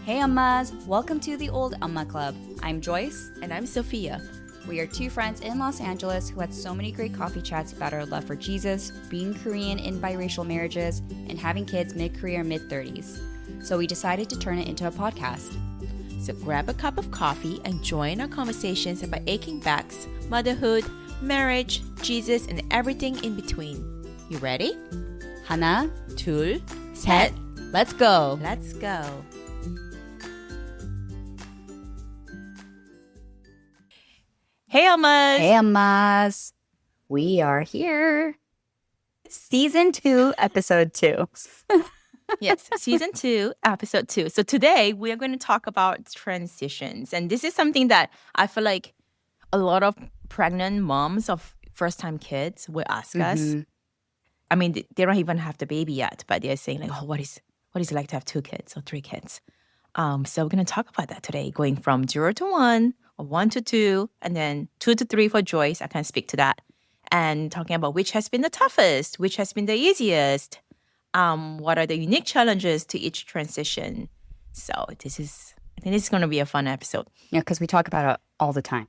Hey Ummas, welcome to the Old Umma Club. I'm Joyce. And I'm Sophia. We are two friends in Los Angeles who had so many great coffee chats about our love for Jesus, being Korean in biracial marriages, and having kids mid-career, mid-30s. So we decided to turn it into a podcast. So grab a cup of coffee and join our conversations about aching backs, motherhood, marriage, Jesus, and everything in between. You ready? 하나, 둘, 셋, let's go! Let's go. Hey, Ummas! Hey Ummas! We are here. Season 2, episode 2. Yes, season 2, episode 2. So today we are going to talk about transitions. And this is something that I feel like a lot of pregnant moms of first-time kids will ask us. I mean, they don't even have the baby yet, but they're saying like, oh, what is it like to have 2 kids or 3 kids? So we're going to talk about that today, going from 0 to 1 or 1 to 2, and then 2 to 3 for Joyce. I can speak to that. And talking about which has been the toughest, which has been the easiest, what are the unique challenges to each transition. So I think this is going to be a fun episode. Yeah, because we talk about it all the time.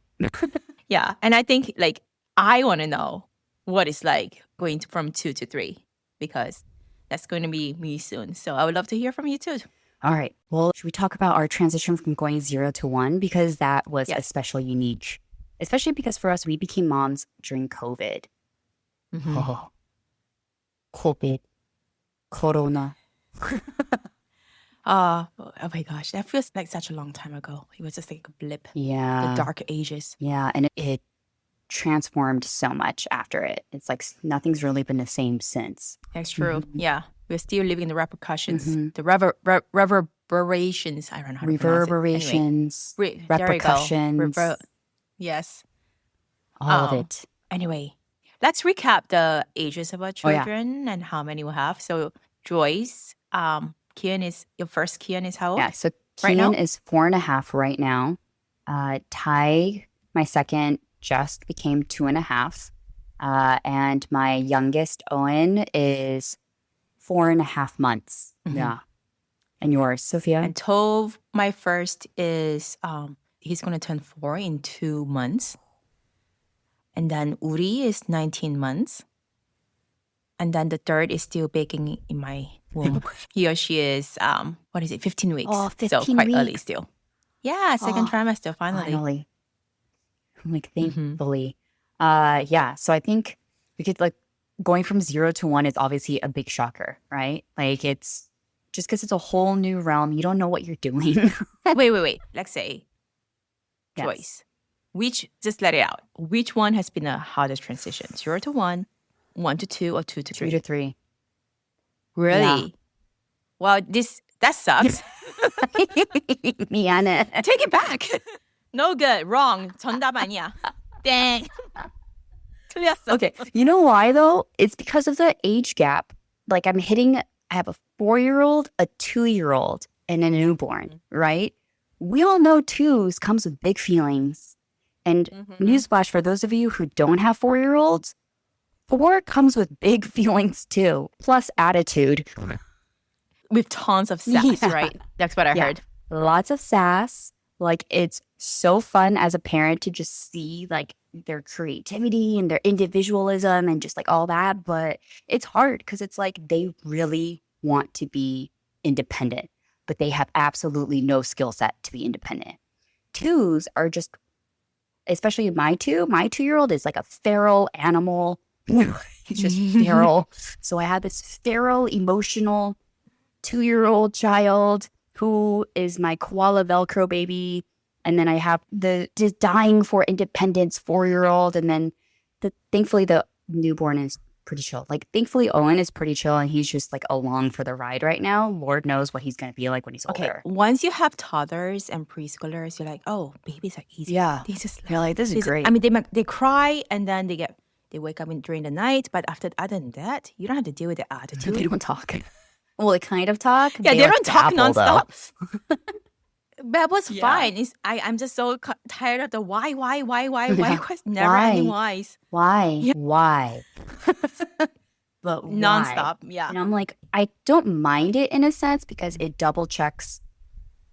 Yeah, and I think like I want to know what it's like going from 2 to 3 because that's going to be me soon. So I would love to hear from you too. All right. Well, should we talk about our transition from going 0 to 1? Because that was especially unique. Especially because for us, we became moms during COVID. Oh. COVID. Corona. Oh my gosh. That feels like such a long time ago. It was just like a blip. Yeah. The dark ages. Yeah. And it transformed so much after it. It's like nothing's really been the same since. That's true. Yeah. We're still living the repercussions, the reverberations. I don't know how to Reverberations, anyway. repercussions. Yes. All of it. Anyway, let's recap the ages of our children and how many we have. So Joyce, Kian is, your first Kian is how old? Yeah, so right Kian now? is 4.5 right now. Ty, my second, just became 2.5. And my youngest, Owen, is 4.5 months. Yeah. And yours, Sophia? And Tove, my first, is he's going to turn 4 in 2 months. And then Uri is 19 months. And then the third is still baking in my womb. He or she is, 15 weeks. Oh, 15 so quite weeks. early still. Yeah, second trimester, finally. I'm like, thankfully. Yeah, so I think we could like, going from 0 to 1 is obviously a big shocker, right? Like it's just because it's a whole new realm. You don't know what you're doing. Wait. Let's say, Joyce, just let it out. Which one has been the hardest transition? 0 to 1, 1 to 2, or 2 to 3? 2 to 3. Really? Yeah. Well, that sucks. 미안해. Take it back. No good. Wrong. 정답 아니야. Dang. 틀렸어. Okay, you know why though? It's because of the age gap. Like I have a 4-year-old, a 2-year-old, and a newborn, right? We all know 2s comes with big feelings. And newsflash for those of you who don't have 4-year-olds, 4 comes with big feelings too, plus attitude. With tons of sass, right? That's what I heard. Lots of sass. Like it's so fun as a parent to just see like their creativity and their individualism and just like all that. But it's hard because it's like they really want to be independent, but they have absolutely no skill set to be independent. 2s are just, especially my 2-year-old is like a feral animal. He's just feral. So I have this feral, emotional 2-year-old child who is my koala Velcro baby. And then I have the just dying for independence 4-year-old. And then thankfully the newborn is pretty chill. Like thankfully Owen is pretty chill and he's just like along for the ride right now. Lord knows what he's going to be like when he's older. Once you have toddlers and preschoolers, you're like, oh, babies are easy. Yeah. You're like, this is great. I mean, they cry and then they wake up during the night. But other than that, you don't have to deal with the attitude. They don't talk. Well, they kind of talk. Yeah, they don't talk nonstop. That was Yeah. fine. I'm just so tired of the why request. Never ending whys. Why? Yeah. Why? But why? Nonstop. Yeah. And I'm like, I don't mind it in a sense because it double checks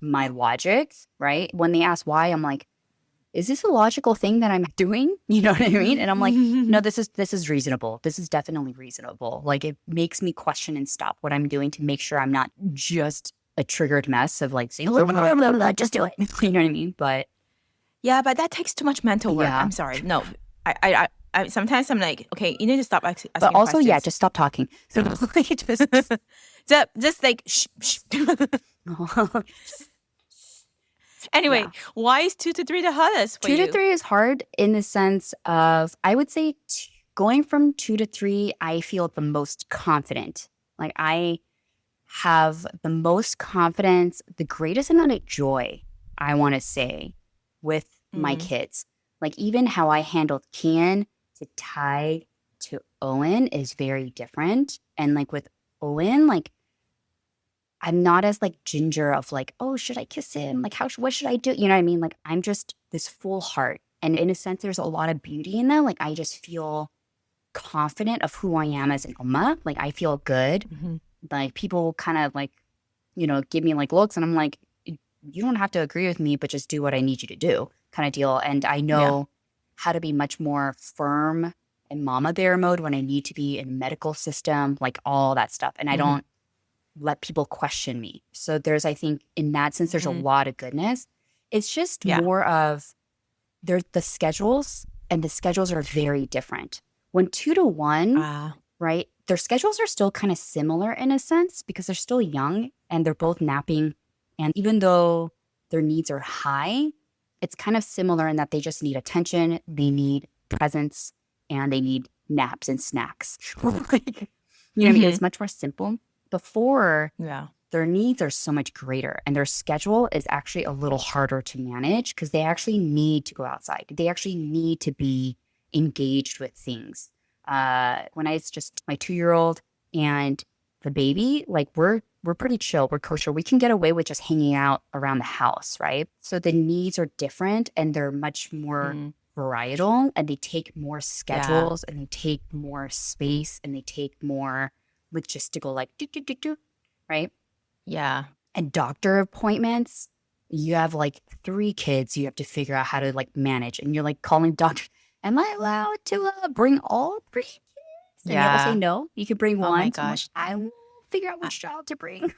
my logic, right? When they ask why, I'm like, is this a logical thing that I'm doing? You know what I mean? And I'm like, no, this is reasonable. This is definitely reasonable. Like it makes me question and stop what I'm doing to make sure I'm not just a triggered mess of like saying, blah, blah, blah, blah, just do it. You know what I mean? But Yeah, but that takes too much mental work. yeah. I'm sorry. No, I sometimes I'm like, okay, you need to stop But asking also, yeah, questions. just stop talking. So like, Just like, shh, shh. Anyway, yeah. why is 2 to 3 the hardest for 2 to 3 is hard in the sense of, I would say going from 2 to 3, I feel the most confident. Like I have the most confidence, the greatest amount of joy, I want to say, with my Mm, kids. Like even how I handled Kian to Ty to Owen is very different. And like with Owen, like I'm not as like ginger of like, oh, should I kiss him? Like, what should I do? You know what I mean? Like, I'm just this full heart. And in a sense, there's a lot of beauty in that. Like, I just feel confident of who I am as an Umma. Like, I feel good. mhm. Like, people kind of like, give me like looks, and I'm like, you don't have to agree with me, but just do what I need you to do, kind of deal. And I Yeah. know how to be much more firm in mama bear mode when I need to be in medical system, like all that stuff. And I Mhm. don't let people question me. So there's, I think, in that sense, there's a Mhm. lot of goodness. It's just Yeah. more of the schedules, and the schedules are very different. When 2 to 1, Ah. right, their schedules are still kind of similar in a sense because they're still young and they're both napping. And even though their needs are high, it's kind of similar in that they just need attention, they need presence, and they need naps and snacks. Like, what I mean? Mhm. It's much more simple. Before, Yeah. their needs are so much greater and their schedule is actually a little harder to manage because they actually need to go outside. They actually need to be engaged with things. When I was just my 2-year-old and the baby, like we're pretty chill, we're kosher. We can get away with just hanging out around the house, right? So the needs are different and they're much more Mm. varietal and they take more Yeah. schedules and they take more space and they take more logistical, like do do do do, right? Yeah. And doctor appointments, you have like 3 kids you have to figure out how to like manage. And you're like calling doctor, am I allowed to bring all 3 kids? And they all say Yeah. no. You can bring Oh my one. So I'm like, gosh. I will figure out I, which child to bring.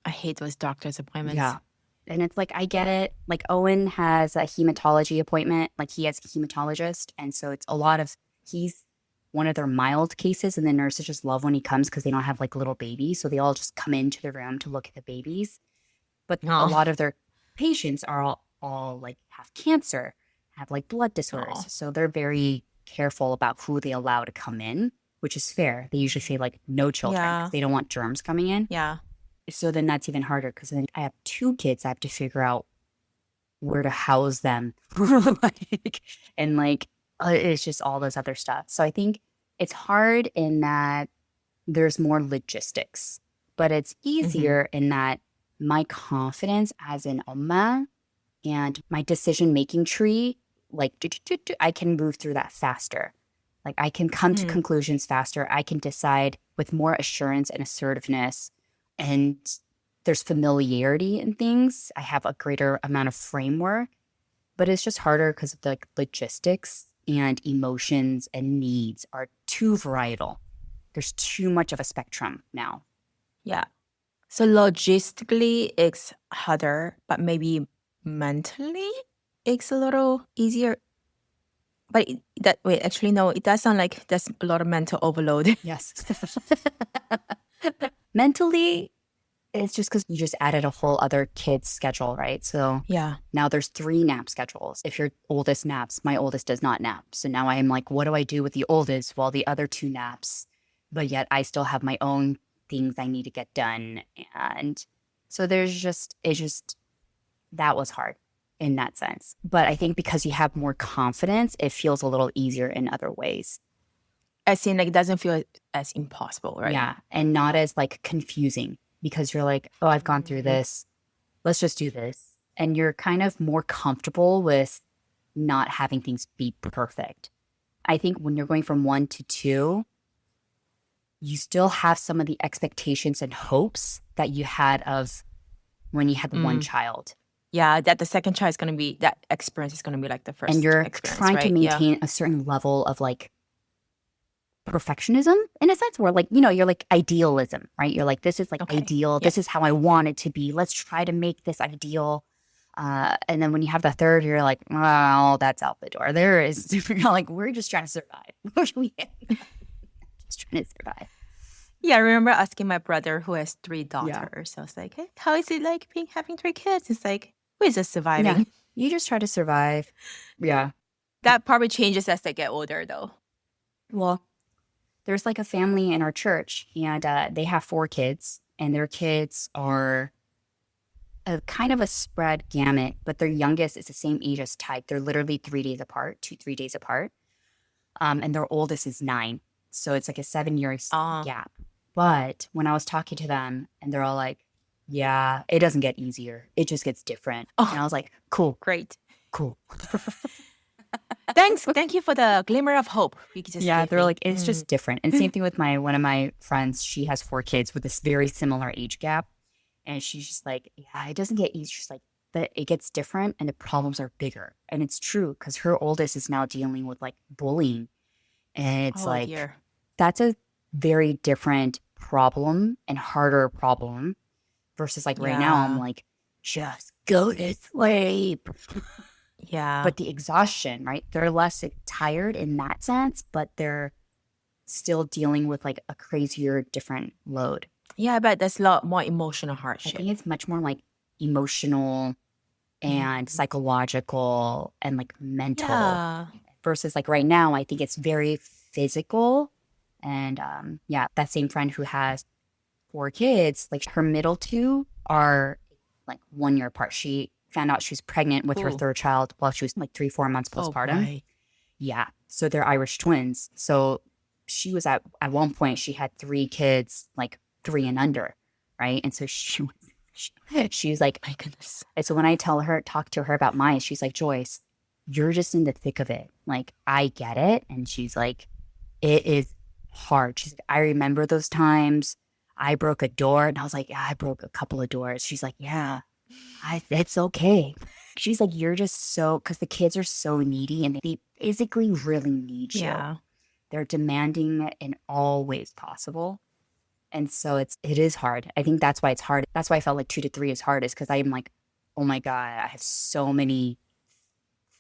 I hate those doctor's appointments. Yeah. And it's like, I get it. Like Owen has a hematology appointment. Like he has a hematologist. And so it's a lot of, he's one of their mild cases. And the nurses just love when he comes because they don't have like little babies. So they all just come into the room to look at the babies. But a Oh. lot of their patients are all like have cancer, have like blood disorders. Oh. So they're very careful about who they allow to come in, which is fair. They usually say like no children because Yeah. they don't want germs coming in. Yeah. So then that's even harder because then I have 2 kids. I have to figure out where to house them. Like, and like, it's just all this other stuff. So I think it's hard in that there's more logistics, but it's Mhm. easier in that my confidence as an Umma and my decision making tree, like I can move through that faster. Like I can come to Mm. conclusions faster. I can decide with more assurance and assertiveness. And there's familiarity in things. I have a greater amount of framework, but it's just harder because of the logistics and emotions and needs are too varietal. There's too much of a spectrum now. Yeah. So logistically, it's harder, but maybe mentally, it's a little easier. But wait, actually, no, it does sound like there's a lot of mental overload. Yes. Mentally, it's just because you just added a whole other kid's schedule, right? So Yeah. now there's 3 nap schedules. If your oldest naps, my oldest does not nap. So now I'm like, what do I do with the oldest while the other 2 naps? But yet I still have my own things I need to get done. And so that was hard in that sense. But I think because you have more confidence, it feels a little easier in other ways. As in, like, it doesn't feel as impossible, right? Yeah. And not as like confusing because you're like, oh, I've gone through Mm. this. Let's just do this. And you're kind of more comfortable with not having things be perfect. I think when you're going from 1 to 2, you still have some of the expectations and hopes that you had of when you had one child. Yeah, that the second child is going to be, that experience is going to be like the first And you're experience, trying right? to maintain a certain level of like perfectionism in a sense where like, you're like idealism, right? You're like, this is like ideal. Yep. This is how I want it to be. Let's try to make this ideal. And then when you have the third, you're like, well, that's out the door. There is, like, we're just trying to survive. Just trying to survive. Yeah, I remember asking my brother who has 3 daughters. I was like, hey, how is it like having 3 kids? It's like, we're just surviving. Yeah, you just try to survive. Yeah. That probably changes as they get older, though. Well, there's like a family in our church, and they have 4 kids, and their kids are a kind of a spread gamut, but their youngest is the same age as Tyke. They're literally 3 days apart, 3 days apart. And their oldest is 9. So it's like a 7-year gap. But when I was talking to them, and they're all like, yeah, it doesn't get easier. It just gets different. And I was like, cool. Great. Cool. Thanks. Thank you for the glimmer of hope. They're like, it's just different. And same thing with one of my friends. She has 4 kids with this very similar age gap. And she's just like, yeah, it doesn't get easier. She's like, but it gets different and the problems are bigger. And it's true because her oldest is now dealing with like bullying. And it's dear. That's a very different problem and harder problem versus like right now, I'm like, just go to sleep. Yeah. But the exhaustion, right? They're less tired in that sense, but they're still dealing with like a crazier, different load. Yeah, I bet there's a lot more emotional hardship. I think it's much more like emotional and psychological and like mental versus like right now, I think it's very physical. And that same friend who has 4 kids, like her middle 2 are like 1 year apart. She found out she was pregnant with her 3rd child while she was like 3-4 months postpartum. Right. Yeah. So they're Irish twins. So she was at one point, she had 3 kids, like 3 and under, right? And so she was like, my goodness. And so when I talk to her about mine, she's like, Joyce, you're just in the thick of it. Like, I get it. And she's like, it is hard. She's like, I remember those times I broke a door. And I was like, yeah, I broke a couple of doors. She's like, yeah, it's okay. She's like, you're just because the kids are so needy and they physically really need you. Yeah. They're demanding in all ways possible. And so it is hard. I think that's why it's hard. That's why I felt like 2 to 3 is hard, is because I'm like, oh my God, I have so many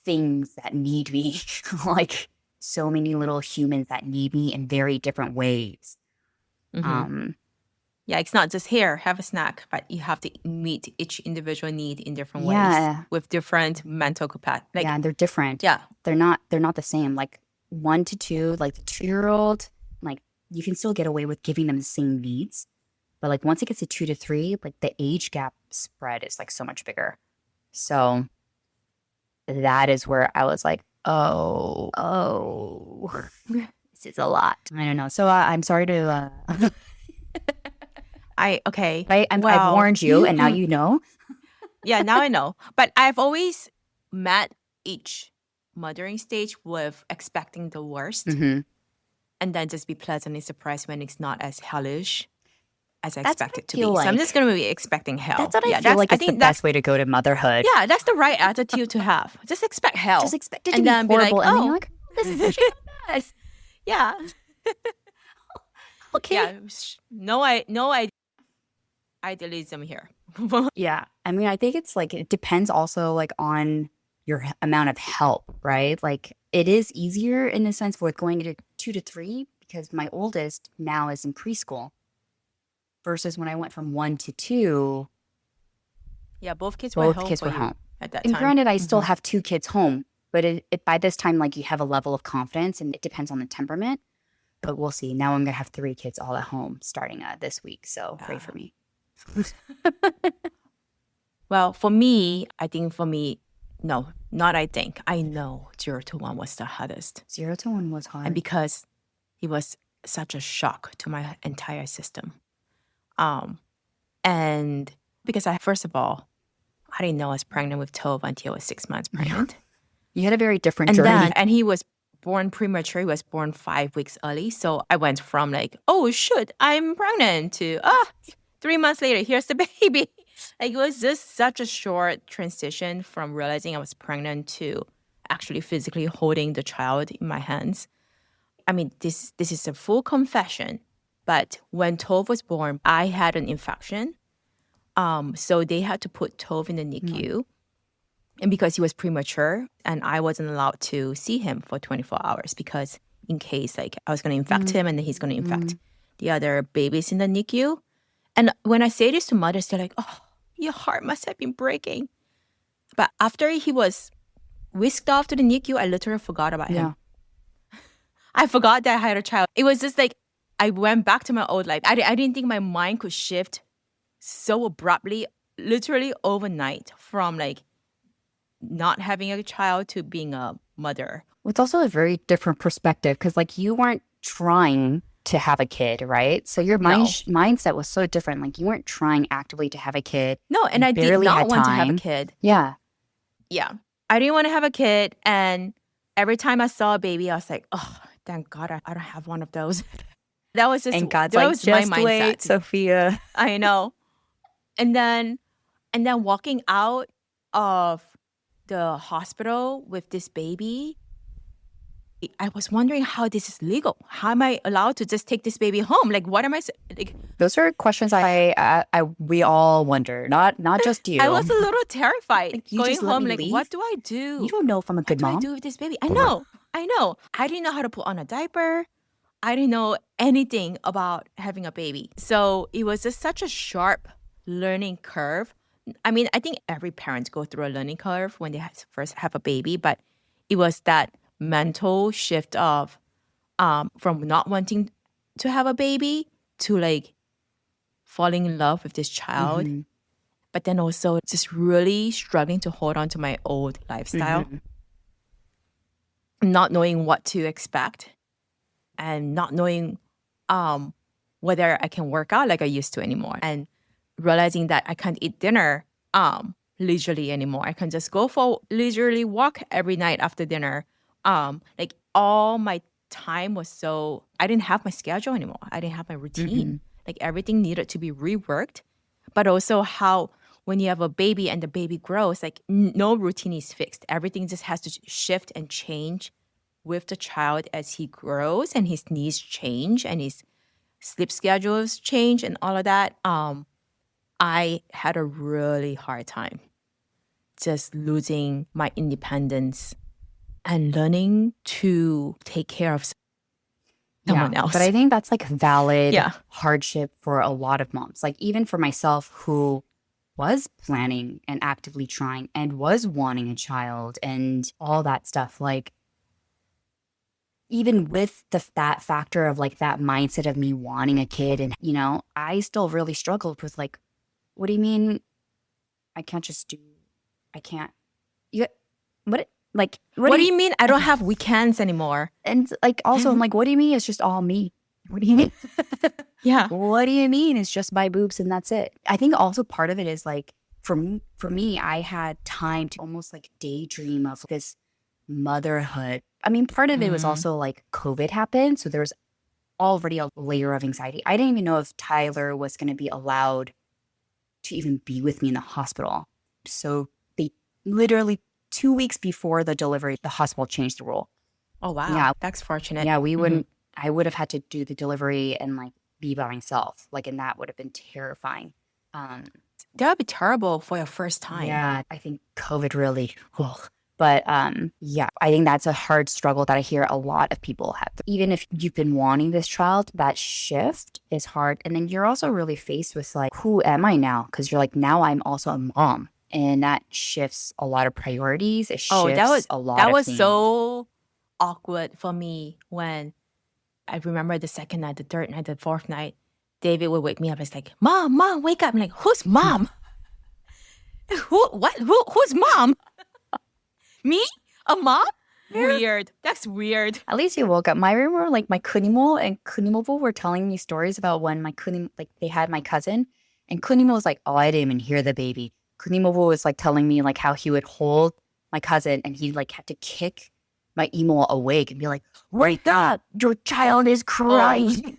things that need me. Like so many little humans that need me in very different ways. Mm-hmm. It's not just here, have a snack, but you have to meet each individual need in different ways with different mental capacity. Like, they're different. Yeah. They're not the same. Like 1 to 2, like the 2-year-old, like you can still get away with giving them the same needs. But like once it gets to 2 to 3, like the age gap spread is like so much bigger. So that is where I was like, oh, this is a lot. I don't know. So I'm sorry to. I've warned you, and now you know. Yeah, now I know. But I've always met each mothering stage with expecting the worst, and then just be pleasantly surprised when it's not as hellish as I expect it to be. Like. So I'm just going to be expecting hell. That's what I feel like. It's the best way to go to motherhood. Yeah, that's the right attitude to have. Just expect hell. Just expect it to be horrible, and then you're like, this is nice. Yeah. Okay. Yeah. No idealism here. Yeah. I mean, I think it's like, it depends also like on your amount of help, right? Like it is easier in a sense with going to 2 to 3 because my oldest now is in preschool versus when I went from 1 to 2. Yeah, both kids were home at that time. And granted, I still have 2 kids home, but it by this time, like you have a level of confidence and it depends on the temperament. But we'll see. Now I'm going to have 3 kids all at home starting this week. So pray for me. Well, for me, no, not I think. I know 0 to 1 was the hardest. 0 to 1 was hard. And because it was such a shock to my entire system. And because first of all, I didn't know I was pregnant with Tove until I was 6 months pregnant. You had a very different journey. And he was born premature. He was born 5 weeks early. So I went from like, oh, shoot, I'm pregnant to, 3 months later, here's the baby. Like it was just such a short transition from realizing I was pregnant to actually physically holding the child in my hands. I mean, this is a full confession, but when Tove was born, I had an infection. So they had to put Tove in the Mm. NICU. And because he was premature and I wasn't allowed to see him for 24 hours because in case like I was going to infect him and then he's going to infect Mm. the other babies in the NICU. And when I say this to mothers, they're like, oh, your heart must have been breaking. But after he was whisked off to the NICU, I literally forgot about Yeah. him. I forgot that I had a child. It was just like I went back to my old life. I didn't think my mind could shift so abruptly, literally overnight from like not having a child to being a mother. Well, it's also a very different perspective because, like, you weren't trying to have a kid, right? So your No. mindset was so different. Like, you weren't trying actively to have a kid. No, and You I did barely not had want to have a time. kid. Yeah. Yeah. I didn't want to have a kid. And every time I saw a baby, I was like, oh, thank God I don't have one of those. And God's That like, was my just wait, mindset. Sophia. I know. And then walking out of the hospital with this baby, I was wondering how this is legal. How am I allowed to just take this baby home? Like, what am like? Those are questions we all wonder. Not just I you. was a little terrified Like, you going just let home. me Like, what leave. do I You do? don't know if I'm a What good do I mom. do with this baby? I know. I didn't know how to put on a diaper. I didn't know anything about having a baby. So it was just such a sharp learning curve. I mean, I think every parent go through a learning curve when they first have a baby, but it was that mental shift of from not wanting to have a baby to like falling in love with this child, Mm-hmm. but then also just really struggling to hold on to my old lifestyle, Mm-hmm. not knowing what to expect and not knowing whether I can work out like I used to anymore, and realizing that I can't eat dinner leisurely anymore. I can just go for leisurely walk every night after dinner. Like all my time was so I didn't have my schedule anymore. I didn't have my routine. Mm-hmm. Like everything needed to be reworked, but also how when you have a baby and the baby grows, like no routine is fixed. Everything just has to shift and change with the child as he grows and his needs change and his sleep schedules change and all of that. I had a really hard time just losing my independence and learning to take care of Yeah, someone but I else. think that's like valid Yeah. hardship for a lot of moms. Like even for myself who was planning and actively trying and was wanting a child and all that stuff. Like even with that factor of like that mindset of me wanting a kid and I still really struggled with like, what do you mean I can't just do I can't you what what What do do you you mean I don't have weekends anymore? and like also I'm like, what do you mean it's just all me? What do you mean? Yeah. What do you mean it's just my boobs and that's it? I think also part of it is like for me, I had time to almost like daydream of this motherhood. I mean, part of it was Mm. also like COVID happened, so there was already a layer of anxiety. I didn't even know if Tyler was going to be allowed to even be with me in the hospital. So they literally 2 weeks before the delivery, the hospital changed the rule. Oh, wow. Yeah, That's fortunate. yeah, we Mhm. wouldn't. I would have had to do the delivery and like be by myself, like, and that would have been terrifying. Um, That would be terrible for your first time. yeah, I think COVID really. Ugh. But yeah, I think that's a hard struggle that I hear a lot of people have. Even if you've been wanting this child, that shift is hard. And then you're also really faced with like, who am I now? Because you're like, now I'm also a mom. And that shifts a lot of priorities. It Oh, shifts a lot that of was things. so awkward for me when I remember the second night, the third night, the fourth night, David would wake me up. It's like, Mom, wake up. I'm like, who's mom? Who's mom? Me? A mom? Weird. That's weird. At least you woke up. I remember like my kunimo and kunimobo were telling me stories about when my kunim like they had my cousin, and kunimo was like, "Oh, I didn't even hear the baby." Kunimobo was like telling me like how he would hold my cousin and he like had to kick my emo awake and be like, "Wake up! Your child is Oh, crying."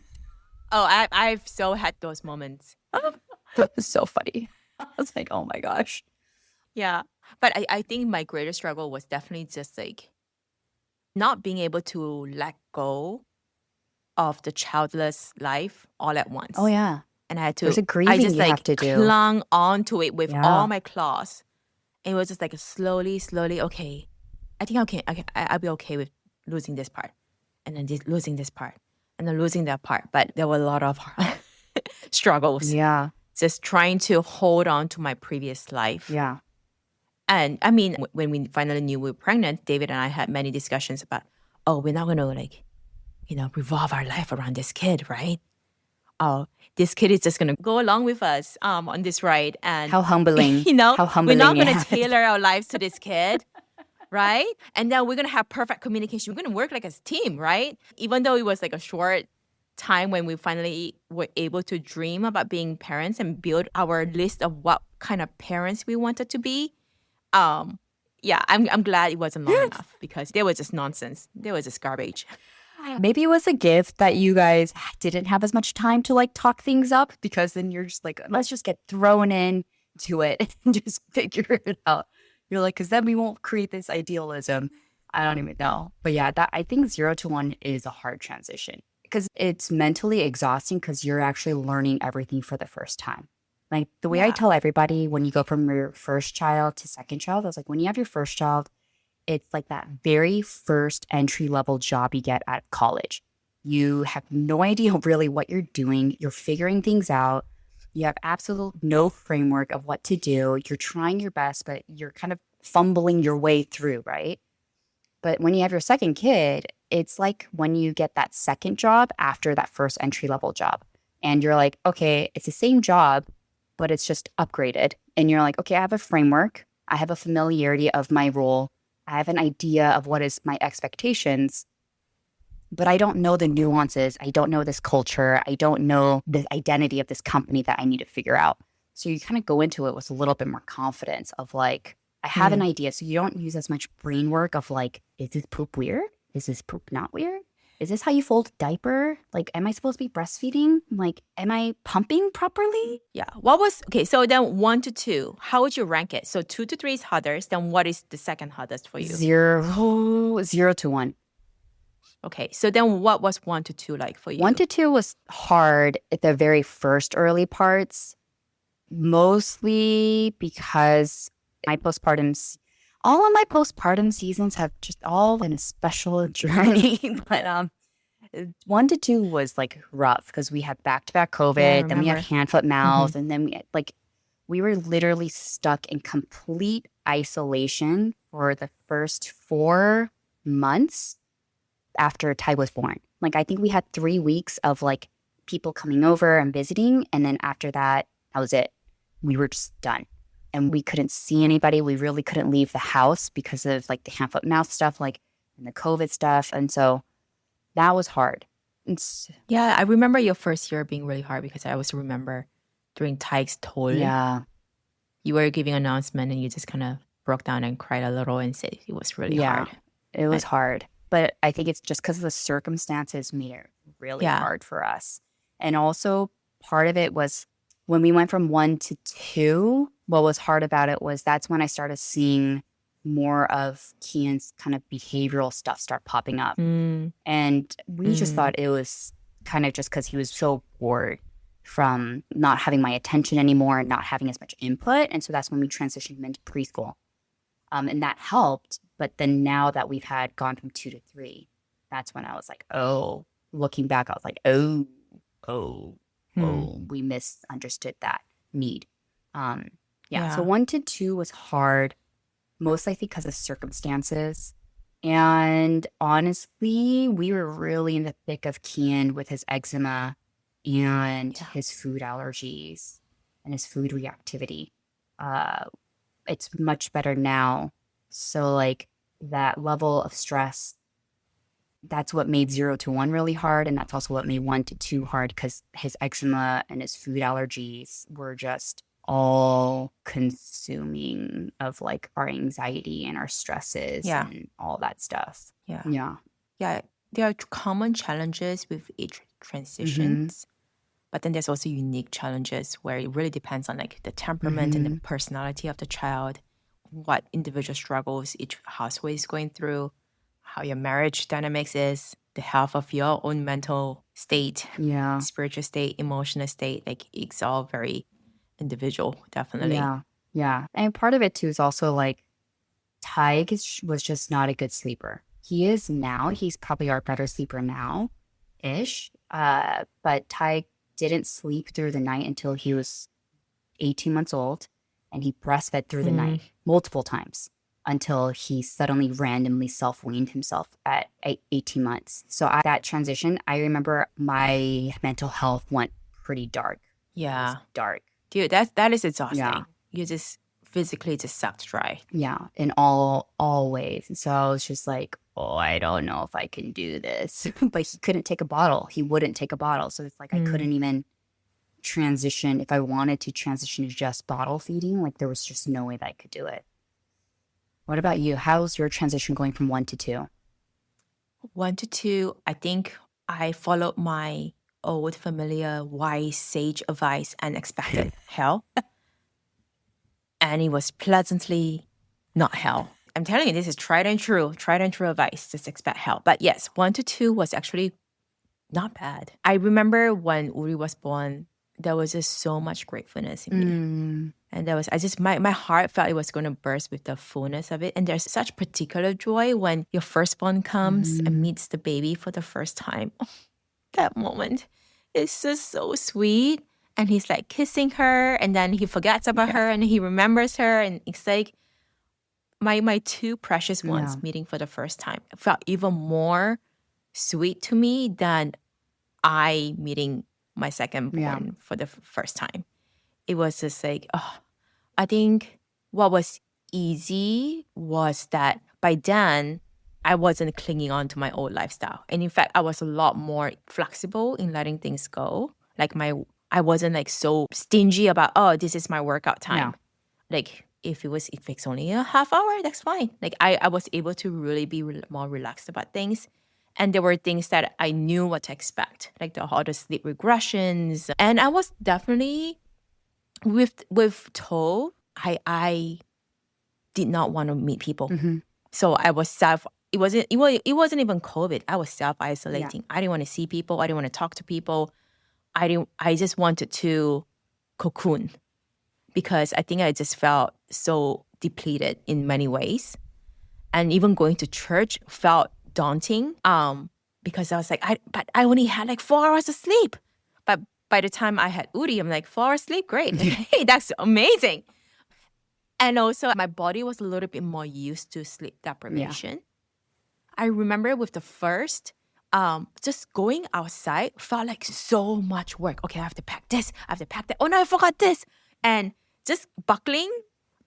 I've so had those moments. It was so funny. I was like, oh my gosh. Yeah. But I think my greatest struggle was definitely just like not being able to let go of the childless life all at Oh once. yeah. And There's a I grieving just you have like to do. clung on to it with all Yeah. my claws. And it was just like slowly, okay, I think I'll be okay with losing this part and then losing this part and then losing that part. But there were a lot of struggles Yeah. just trying to hold on to my previous life. Yeah. And I mean, when we finally knew we were pregnant, David and I had many discussions about, oh, we're not going to like, revolve our life around this kid, right? Oh, this kid is just going to go along with us on this ride. And, How humbling. How we're not humbling it going to has. tailor our lives to this kid, right? And then we're going to have perfect communication. We're going to work like a team, right? Even though it was like a short time when we finally were able to dream about being parents and build our list of what kind of parents we wanted to be. Yeah, I'm glad it wasn't long enough because there was just nonsense. There was just garbage. Maybe it was a gift that you guys didn't have as much time to like talk things up because then you're just like, let's just get thrown in to it and just figure it out. You're like, because then we won't create this idealism. I don't even know. But yeah, that I think 0 to 1 is a hard transition because it's mentally exhausting because you're actually learning everything for the first time. Like the way I Yeah. tell everybody when you go from your first child to second child, I was like, when you have your first child, it's like that very first entry level job you get at college. You have no idea really what you're doing. You're figuring things out. You have absolute no framework of what to do. You're trying your best, but you're kind of fumbling your way through, right? But when you have your second kid, it's like when you get that second job after that first entry level job. And you're like, okay, it's the same job, but it's just upgraded. And you're like, okay, I have a framework. I have a familiarity of my role. I have an idea of what is my expectations, but I don't know the nuances. I don't know this culture. I don't know the identity of this company that I need to figure out. So you kind of go into it with a little bit more confidence of like, I have an idea. So you don't use as much brain work of like, is this poop weird? Is this poop not weird? Is this how you fold a diaper? Like, am I supposed to be breastfeeding? Like, am I pumping properly? Yeah. Okay, so then 1 to 2, how would you rank it? So 2 to 3 is hardest. Then what is the second hardest for you? 0 to 1. Okay, so then what was 1 to 2 like for you? 1 to 2 was hard at the very first early parts, mostly because my postpartum, all of my postpartum seasons have just all been a special journey. But 1 to 2 was like rough because we had back-to-back Yeah, I COVID, then we had remember. hand, foot, Hmm. mouth, and then we were literally stuck in complete isolation for the first 4 months after Ty was born. Like, I think we had 3 weeks of like people coming over and visiting. And then after that, that was it. We were just done. And we couldn't see anybody. We really couldn't leave the house because of like the hand, foot, mouth stuff, like and the COVID stuff. And so that was hard. Yeah, I remember your first year being really hard because I also remember during Tyke's toll, Yeah. you were giving an announcement and you just kind of broke down and cried a little and said it was really Yeah. hard. It was But hard. But I think it's just because the circumstances made it really yeah, hard for us. And also, part of it was when we went from 1 to 2, what was hard about it was that's when I started seeing more of Kian's kind of behavioral stuff start popping up. mm, And we just thought it was kind of just because he was so bored from not having my attention anymore and not having as much input. And so that's when we transitioned him into preschool. And that helped. But then now that we've had gone from 2 to 3, that's when I was like, oh, looking back, I was like, oh, we misunderstood that need. Yeah. So yeah, 1 to 2 was hard, mostly I think because of circumstances. And honestly, we were really in the thick of Kian with his eczema and yeah, his food allergies and his food reactivity. Uh, it's much better now. So like that level of stress, that's what made 0 to 1 really hard. And that's also what made 1 to 2 hard because his eczema and his food allergies were just all consuming of like our anxiety and our stresses yeah, and all that stuff. yeah, Yeah. yeah. There are common challenges with each Mm-hmm. transitions. But then there's also unique challenges where it really depends on like the temperament and the personality of the child, what individual struggles each household is going through, how your marriage dynamics is, the health of your own mental state, Yeah. spiritual state, emotional state. Like it's all very individual, definitely. Yeah. And part of it too is also like Tyg was just not a good sleeper. He is now. He's probably our better sleeper now ish. But Tyg didn't sleep through the night until he was 18 months old, and he breastfed through the night multiple times until he suddenly randomly self-weaned himself at 18 months. So at that transition, I remember my mental health went pretty dark. Yeah. Dark. Dude, that is exhausting. Yeah. You just physically just sucked dry. Yeah, in all ways. And so I was just like, oh, I don't know if I can do this. But he couldn't take a bottle. He wouldn't take a bottle. So it's like I couldn't even transition. If I wanted to transition to just bottle feeding, like there was just no way that I could do it. What about you? How's your transition going from 1 to 2? 1 to 2, I think I followed my old familiar wise sage advice and expected hell. And it was pleasantly not hell. I'm telling you, this is tried and true advice. Just expect hell. But yes, 1 to 2 was actually not bad. I remember when Uri was born, there was just so much gratefulness in me. And there was, my heart felt it was going to burst with the fullness of it. And there's such particular joy when your firstborn comes and meets the baby for the first time. Oh, that moment is just so sweet. And he's like kissing her, and then he forgets about her, and he remembers her. And it's like my two precious ones meeting for the first time. It felt even more sweet to me than I meeting my second born for the first time. It was just like, oh, I think what was easy was that by then I wasn't clinging on to my old lifestyle. And in fact, I was a lot more flexible in letting things go. Like I wasn't like so stingy about, oh, this is my workout time. Like if it's only a half hour, that's fine. Like I was able to really be more relaxed about things. And there were things that I knew what to expect, like all the sleep regressions. And I was definitely with Tove, I did not want to meet people. So I was it wasn't even COVID. I was self-isolating. I didn't want to see people. I didn't want to talk to people. I just wanted to cocoon because I think I just felt so depleted in many ways. And even going to church felt daunting because I was like, but I only had like 4 hours of sleep. But by the time I had Uri, I'm like, 4 hours sleep, great. Like, hey, that's amazing. And also my body was a little bit more used to sleep deprivation. I remember with the first, just going outside felt like so much work. Okay, I have to pack this, I have to pack that. Oh no, I forgot this. And just buckling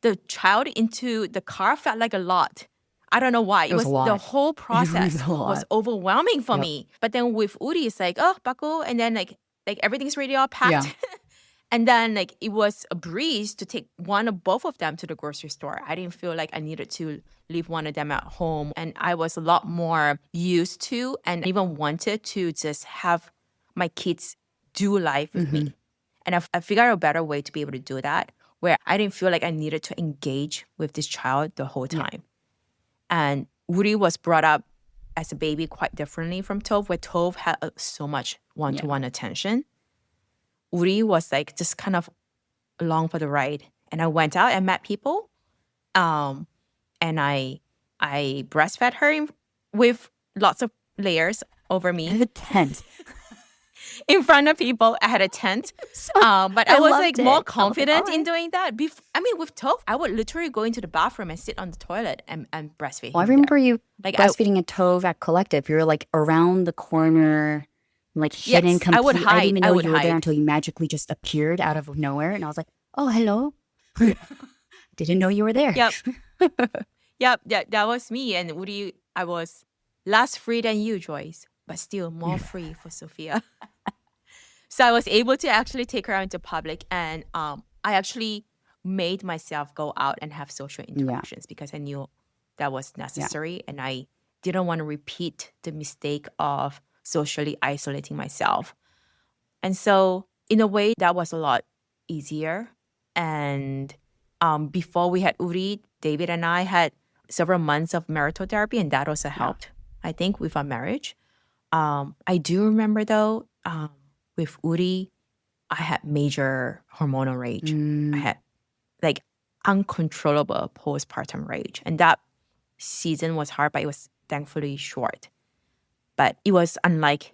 the child into the car felt like a lot. I don't know why. It was the whole process was overwhelming for me. But then with Uri, it's like, oh, buckle, and then like everything's already all packed. And then like it was a breeze to take one or both of them to the grocery store. I didn't feel like I needed to leave one of them at home. And I was a lot more used to and even wanted to just have my kids do life with me. And I figured out a better way to be able to do that, where I didn't feel like I needed to engage with this child the whole time. And Uri was brought up as a baby quite differently from Tove, where Tove had so much one-to-one attention. Uri was like just kind of along for the ride. And I went out and met people. And I breastfed her with lots of layers over me. A tent. In front of people, I had a tent. But I was like more confident in doing that. With Tove, I would literally go into the bathroom and sit on the toilet and breastfeed. Well, I remember you like breastfeeding a Tove at Collective. You were like around the corner, like hidden completely. I would hide. I didn't even know you were there until you magically just appeared out of nowhere. And I was like, oh, hello. Didn't know you were there. Yep, that was me. And Uri, I was less free than you, Joyce, but still more free for Sophia. So I was able to actually take her out into public, and I actually made myself go out and have social interactions because I knew that was necessary, and I didn't want to repeat the mistake of socially isolating myself. And so in a way, that was a lot easier. And before we had Uri, David and I had several months of marital therapy, and that also helped, I think, with our marriage. I do remember, though, with Uri, I had major hormonal rage. I had like uncontrollable postpartum rage. And that season was hard, but it was thankfully short. But it was unlike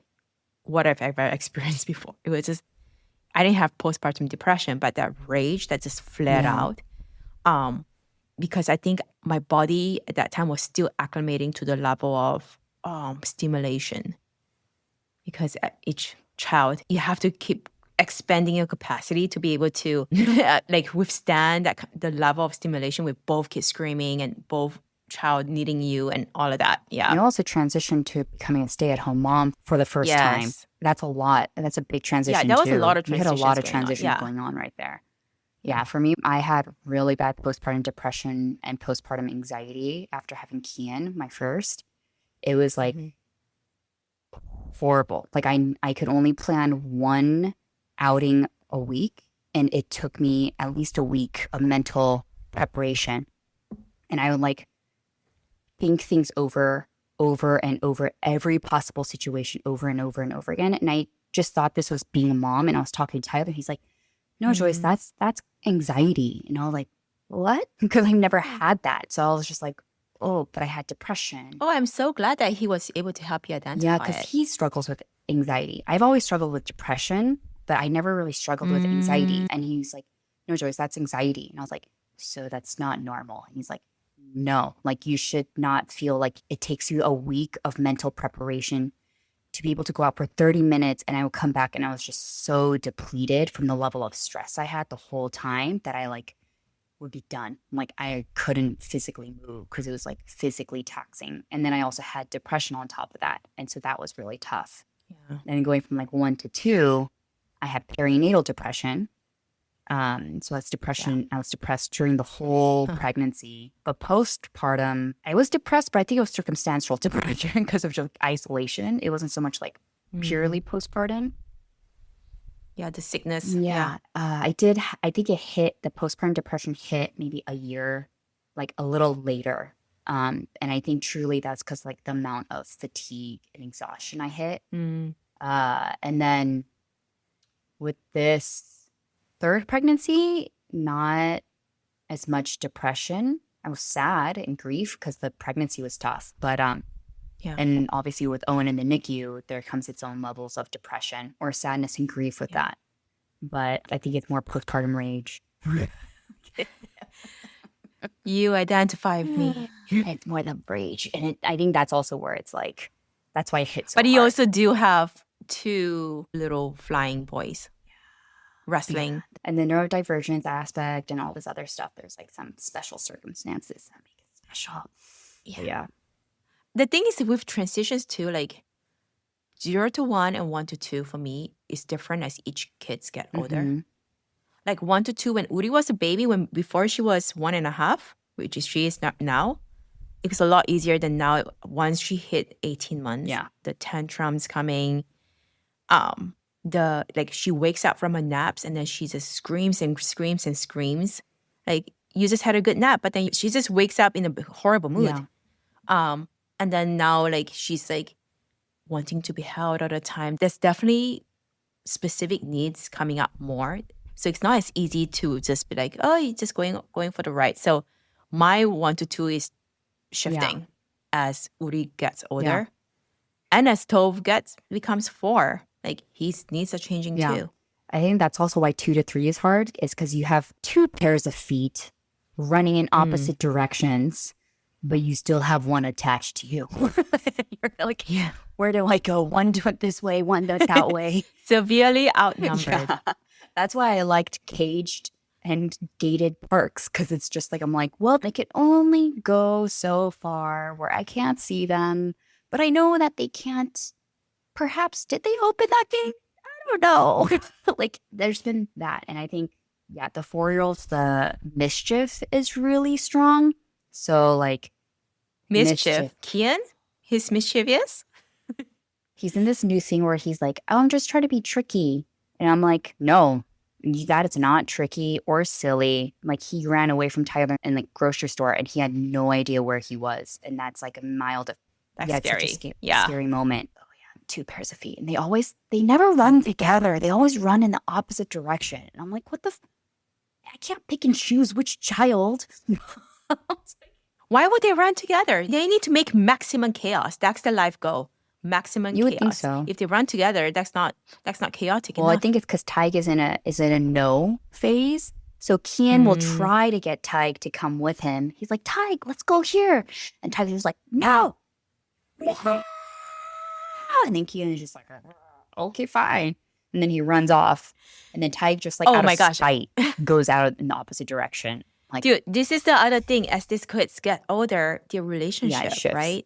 what I've ever experienced before. It was just, I didn't have postpartum depression, but that rage that just flared out. Because I think my body at that time was still acclimating to the level of stimulation. Because at each child, you have to keep expanding your capacity to be able to like withstand the level of stimulation with both kids screaming and both child needing you and all of that. Yeah. You also transitioned to becoming a stay-at-home mom for the first time. That's a lot. And that's a big transition, that was too. a lot of You had a lot of transitions going going on right there. Yeah, for me, I had really bad postpartum depression and postpartum anxiety after having Kian, my first. It was like horrible. Like I could only plan one outing a week, and it took me at least a week of mental preparation. And I would like think things over and over, every possible situation over and over and over again. And I just thought this was being a mom. And I was talking to Tyler. He's like, no, Joyce, that's anxiety. And I was like, what? Because I never had that. So I was just like, oh, but I had depression. Oh, I'm so glad that he was able to help you identify Yeah, because he struggles with anxiety. I've always struggled with depression, but I never really struggled with anxiety. And he's like, no, Joyce, that's anxiety. And I was like, so that's not normal. And he's like, no, like you should not feel like it takes you a week of mental preparation to be able to go out for 30 minutes. And I would come back and I was just so depleted from the level of stress I had the whole time that I like would be done. Like I couldn't physically move because it was like physically taxing. And then I also had depression on top of that. And so that was really tough. Yeah. And going from like 1 to 2, I had perinatal depression. So that's depression. I was depressed during the whole pregnancy, but postpartum, I was depressed, but I think it was circumstantial depression because of just isolation. It wasn't so much like purely postpartum. Yeah, the sickness. Yeah. I think the postpartum depression hit maybe a year, like a little later. And I think truly that's because like the amount of fatigue and exhaustion I hit. And then with this third pregnancy, not as much depression. I was sad and grief because the pregnancy was tough. But and obviously with Owen in the NICU, there comes its own levels of depression or sadness and grief with that. But I think it's more postpartum rage. You identify with me. It's more the rage. And I think that's also where it's like, that's why it hits so But you hard. also do have 2 little flying boys. Wrestling. Yeah. And the neurodivergence aspect and all this other stuff, there's like some special circumstances that make it special. Yeah. The thing is with transitions too, like 0 to 1 and 1 to 2 for me is different as each kids get older. Like 1 to 2, when Uri was a baby, before she was 1.5, which is she is not now, it was a lot easier than now. Once she hit 18 months, the tantrums coming, she wakes up from her naps and then she just screams and screams and screams. Like you just had a good nap, but then she just wakes up in a horrible mood. And then now like she's like wanting to be held all the time. There's definitely specific needs coming up more. So it's not as easy to just be like, oh, you're just going for the ride. So my 1 to 2 is shifting as Uri gets older. And as Tove becomes 4. Like his needs are changing too. I think that's also why 2 to 3 is hard, is because you have 2 pairs of feet running in opposite directions, but you still have one attached to you. You're like, where do I go? One went this way, one went that way. Severely outnumbered. That's why I liked caged and gated parks, because it's just like, I'm like, well, they can only go so far where I can't see them, but I know that they can't. Perhaps, did they open that gate? I don't know. Like, there's been that. And I think, the 4-year-olds, the mischief is really strong. So, like, mischief. Kian? He's mischievous? He's in this new thing where he's like, oh, I'm just trying to be tricky. And I'm like, no, that is not tricky or silly. Like, he ran away from Tyler in the grocery store and he had no idea where he was. And that's like a mild, That's yeah, it's such a scary. Yeah. scary moment. Oh, yeah, two pairs of feet. And they never run together. They always run in the opposite direction. And I'm like, what the? I can't pick and choose which child. Why would they run together? They need to make maximum chaos. That's the life goal. Maximum You chaos. would think so. If they run together, that's not chaotic Well, I enough. think it's because Tyke is in a no phase. So Kian will try to get Tyke to come with him. He's like, Tyke, let's go here. And Tyke is like, no. And then Kian is just like, okay, fine. And then he runs off. And then Tyke just like Oh out my of gosh. spite goes out in the opposite direction. Like, Dude, this is the other thing. As these kids get older, their relationship, shifts. right?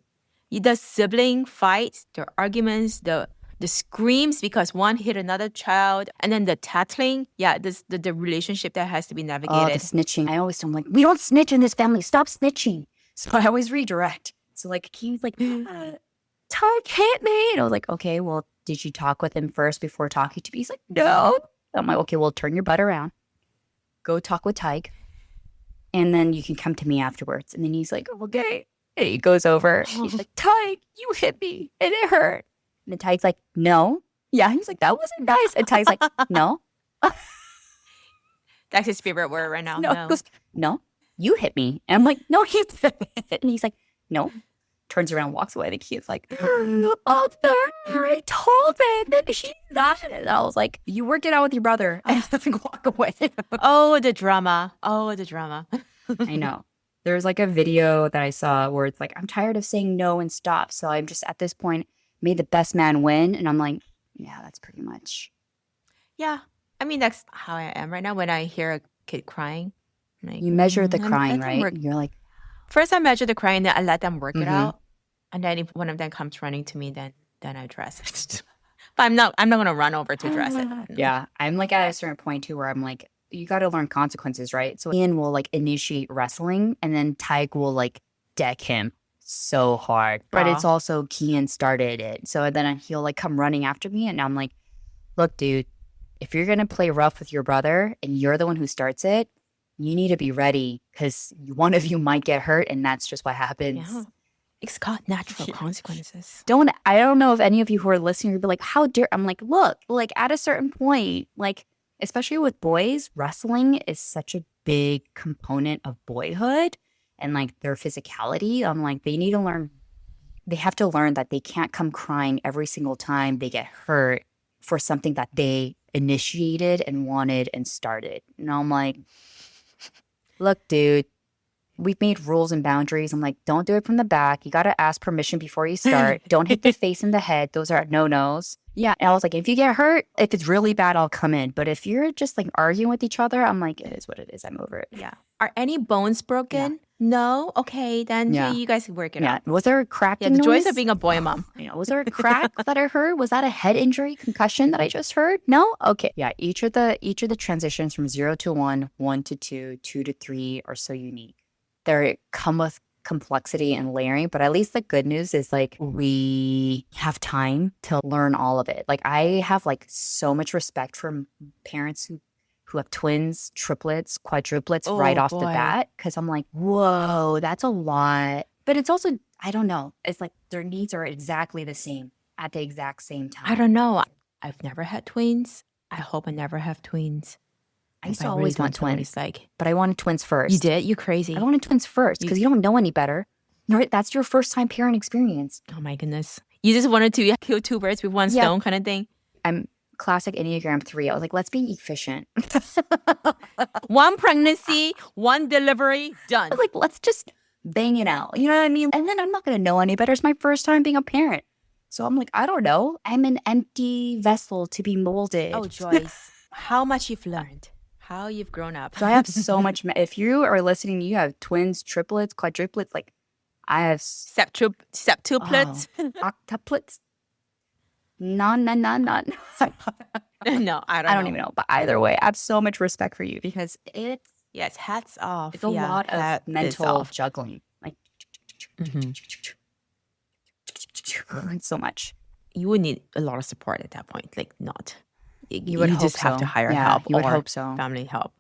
The sibling fights, the arguments, the screams because one hit another child, and then the tattling. Yeah, the relationship that has to be oh, navigated. the snitching. I always tell him, like, we don't snitch in this family. Stop snitching. So I always redirect. So like, he's like, Tyke hit me. And I was like, okay, well, did you talk with him first before talking to me? He's like, no. I'm like, okay, well, turn your butt around. Go talk with Tyke. And then you can come to me afterwards. And then he's like, okay. And he goes over. He's like, Tyke, you hit me. And it hurt. And then Tyke's like, no. Yeah. He's like, that wasn't nice. And Tyke's like, no. That's his favorite word right now. No. He goes, no, you hit me. And I'm like, no, he hit me. And he's like, no. Turns around, walks away. The kid's like, oh, I told him that she's not. And I was like, you worked it out with your brother. And then walk away. Oh, the drama. Oh, the drama. I know. There's like a video that I saw where it's like, I'm tired of saying no and stop. So I'm just at this point, made the best man win. And I'm like, yeah, that's pretty much. Yeah. I mean, that's how I am right now. When I hear a kid crying, I'm like, You measure the crying, let them right? work. You're like, First, I measure the crying, then I let them work it out. And then if one of them comes running to me, then I address it. But I'm not going to run over to address it. yeah. I'm like at a certain point too where I'm like, you got to learn consequences, right? So Ian will like initiate wrestling and then Tyke will like deck him so hard. But it's also Kian started it. So then he'll like come running after me and I'm like, look, dude, if you're going to play rough with your brother and you're the one who starts it, you need to be ready because one of you might get hurt and that's just what happens. Yeah. It's got natural consequences. I don't know if any of you who are listening would be like, how dare, I'm like, look, like at a certain point, like, especially with boys, wrestling is such a big component of boyhood and like their physicality. I'm like, they have to learn that they can't come crying every single time they get hurt for something that they initiated and wanted and started. And I'm like, look, dude, we've made rules and boundaries. I'm like, don't do it from the back. You got to ask permission before you start. Don't hit the face and the head. Those are no-nos. Yeah. And I was like, if you get hurt, if it's really bad, I'll come in. But if you're just like arguing with each other, I'm like, it is what it is. I'm over it. Yeah. Are any bones broken? Yeah. No? Okay. Then you guys work it out. Was there a cracking the noise? joys of being a boy mom. Was there a crack that I heard? Was that a head injury, concussion that I just heard? No? Okay. Yeah. Each of the transitions from 0 to 1, 1 to 2, 2 to 3 are so unique. They come with complexity and layering, but at least the good news is like we have time to learn all of it. Like I have like so much respect for parents who have twins, triplets, quadruplets right off the bat because I'm like, whoa, that's a lot. But it's also, I don't know. It's like their needs are exactly the same at the exact same time. I don't know. I've never had twins. I hope I never have twins. I used to always want twins, but I wanted twins first. You did? You crazy. I wanted twins first because you don't know any better. Right? That's your first time parent experience. Oh my goodness. You just wanted to kill two birds with one stone kind of thing? I'm classic Enneagram 3. I was like, let's be efficient. One pregnancy, one delivery, done. I was like, let's just bang it out. You know what I mean? And then I'm not going to know any better. It's my first time being a parent. So I'm like, I don't know. I'm an empty vessel to be molded. Oh, Joyce. How much you've learned. How you've grown up. So I have so much. If you are listening, you have twins, triplets, quadruplets. Like I have septuplets, octuplets. None. No, I don't even know. But either way, I have so much respect for you because it's hats off. It's a lot of mental juggling. Like so much. You would need a lot of support at that point. Like not. You would You hope just have to so. hire Yeah, help you would or hope so. family help.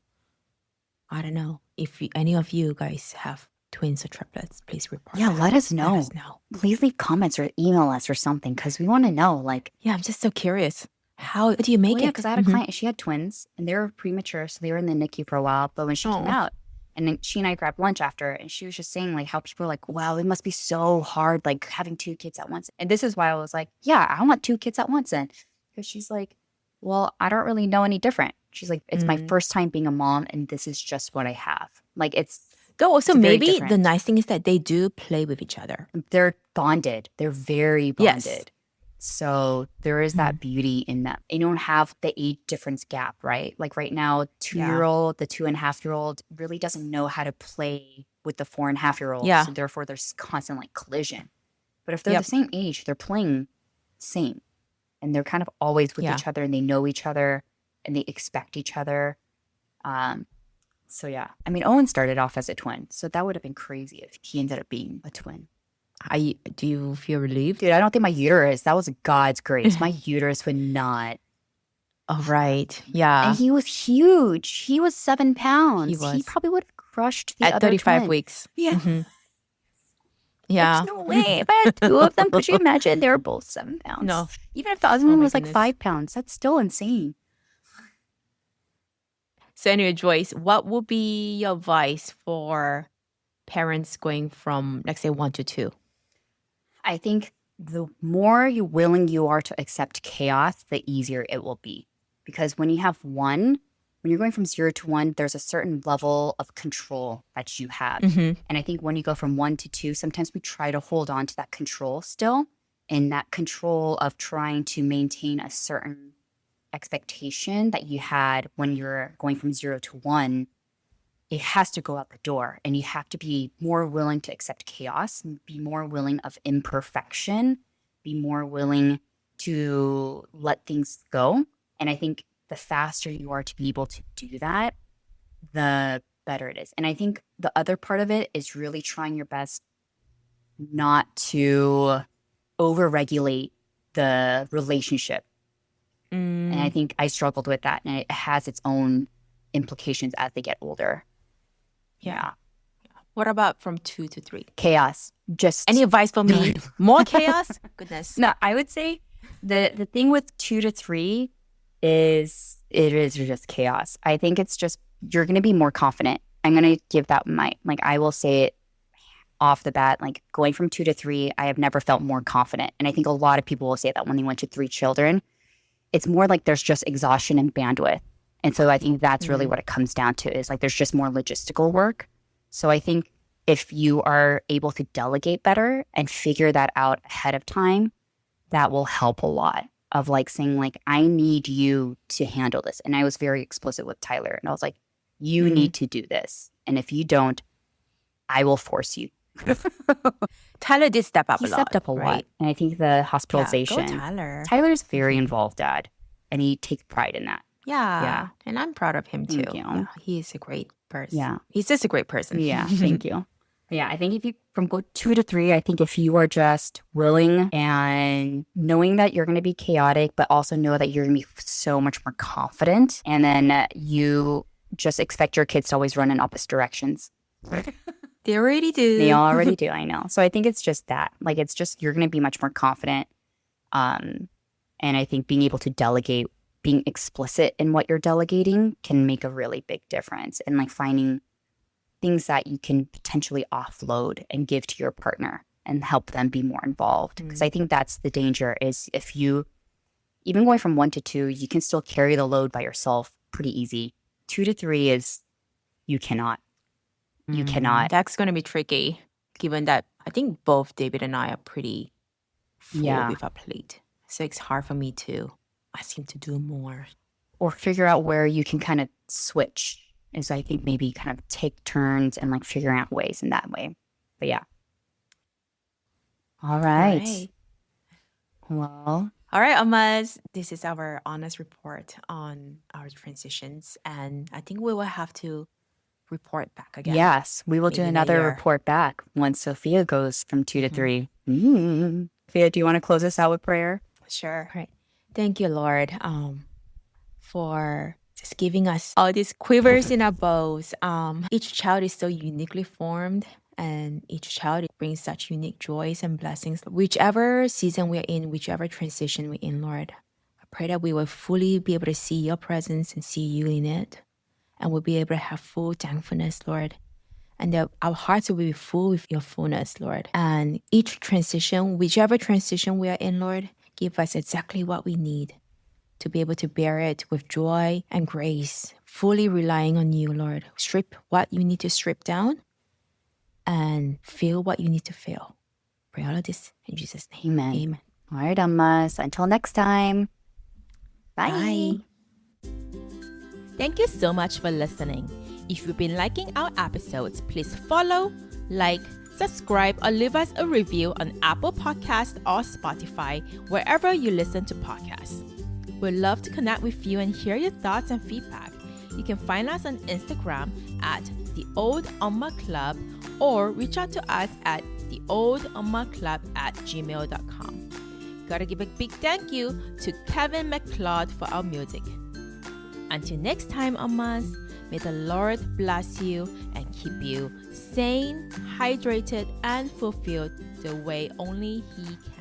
I don't know. If any of you guys have twins or triplets, please report Yeah, back. let us Let know. us know. Please leave comments or email us or something because we want to know. Like, Yeah, I'm just so curious. How do you well, make yeah, it? because I had a client, she had twins and they were premature, so they were in the NICU for a while. But when she came Oh, out, and then she and I grabbed lunch after, and she was just saying like how people are like, wow, it must be so hard, like having two kids at once. And this is why I was like, yeah, I want two kids at once then. Because she's like, well, I don't really know any different. She's like, it's my first time being a mom, and this is just what I have. Like though also it's very maybe the different. nice thing is that they do play with each other. They're bonded. They're very Yes. bonded. So there is that beauty in that. You don't have the age difference gap, right? Like right now, 2-year-old, the 2.5-year-old really doesn't know how to play with the 4.5-year-old. Yeah. So therefore there's constant like collision. But if they're Yep. the same age, they're playing same. And they're kind of always with Yeah. each other and they know each other and they expect each other. So yeah. I mean, Owen started off as a twin. So that would have been crazy if he ended up being a twin. Do you feel relieved? Dude, I don't think my uterus, that was God's grace. My uterus would not. Oh, right. Yeah. And he was huge. He was 7 pounds. He was. Probably would have crushed the At other 35 twin. weeks. Yeah. Mhm. Yeah. There's no way. If I had two of them, could you imagine? They were both 7 pounds. No. Even if the other one my was like goodness. 5 pounds, that's still insane. So anyway, Joyce, what would be your advice for parents going from, let's say, 1 to 2? I think the more willing you are to accept chaos, the easier it will be. Because when you have one, when you're going from 0 to 1, there's a certain level of control that you have. And I think when you go from 1 to 2, sometimes we try to hold on to that control still, and that control of trying to maintain a certain expectation that you had when you're going from 0 to 1, it has to go out the door, and you have to be more willing to accept chaos, be more willing of imperfection, be more willing to let things go. And I think the faster you are to be able to do that, the better it is. And I think the other part of it is really trying your best not to overregulate the relationship. And I think I struggled with that, and it has its own implications as they get older. Yeah. What about from 2 to 3? Chaos. Just Any advice for me? More chaos? Goodness. no, I would say the thing with 2 to 3 is it is just chaos. I think it's just you're gonna be more confident. I'm gonna give that I will say it off the bat, like going from 2 to 3, I have never felt more confident. And I think a lot of people will say that when they went to 3 children. It's more like there's just exhaustion and bandwidth. And so I think that's really what it comes down to is like there's just more logistical work. So I think if you are able to delegate better and figure that out ahead of time, that will help a lot of like saying like, I need you to handle this. And I was very explicit with Tyler. And I was like, you need to do this. And if you don't, I will force you. Tyler did step up He a lot. stepped up a lot. right? And I think the hospitalization. Yeah, go Tyler. Tyler's very involved dad. And he takes pride in that. Yeah. And I'm proud of him too. Thank you. Yeah, he is a great person. Yeah. He's just a great person. Yeah, thank you. Yeah, I think if you from go 2 to 3, I think if you are just willing and knowing that you're going to be chaotic, but also know that you're going to be so much more confident, and then you just expect your kids to always run in opposite directions. They already do. They already do, I know. So I think it's just that. Like, it's just you're going to be much more confident. And I think being able to delegate, being explicit in what you're delegating can make a really big difference. And like finding things that you can potentially offload and give to your partner and help them be more involved. Because I think that's the danger is if you, even going from 1 to 2, you can still carry the load by yourself pretty easy. 2 to 3 is, you cannot. You cannot. That's going to be tricky, given that I think both David and I are pretty full with our plate. So it's hard for me to ask him to do more. Or figure out where you can kind of switch is I think maybe kind of take turns and like figuring out ways in that way. But yeah. All right. Well. All right, Ummas. This is our honest report on our transitions. And I think we will have to report back again. Yes, we will do Maybe in a another year. report back once Sophia goes from 2 to 3. Sophia, do you want to close us out with prayer? Sure. All right. Thank you, Lord. for just giving us all these quivers in our bows. Each child is so uniquely formed, and each child brings such unique joys and blessings. Whichever season we're in, whichever transition we're in, Lord, I pray that we will fully be able to see your presence and see you in it, and we'll be able to have full thankfulness, Lord. And that our hearts will be full with your fullness, Lord. And each transition, whichever transition we are in, Lord, give us exactly what we need to be able to bear it with joy and grace, fully relying on you, Lord. Strip what you need to strip down and feel what you need to feel. Pray all of this in Jesus' name. Amen. Amen. All right, Ummas. Until next time. Bye. Thank you so much for listening. If you've been liking our episodes, please follow, like, subscribe, or leave us a review on Apple Podcasts or Spotify, wherever you listen to podcasts. We'd love to connect with you and hear your thoughts and feedback. You can find us on Instagram at The Old Umma Club, or reach out to us at theoldummaclub@gmail.com. Gotta give a big thank you to Kevin McLeod for our music. Until next time, Ummas, may the Lord bless you and keep you sane, hydrated, and fulfilled the way only He can.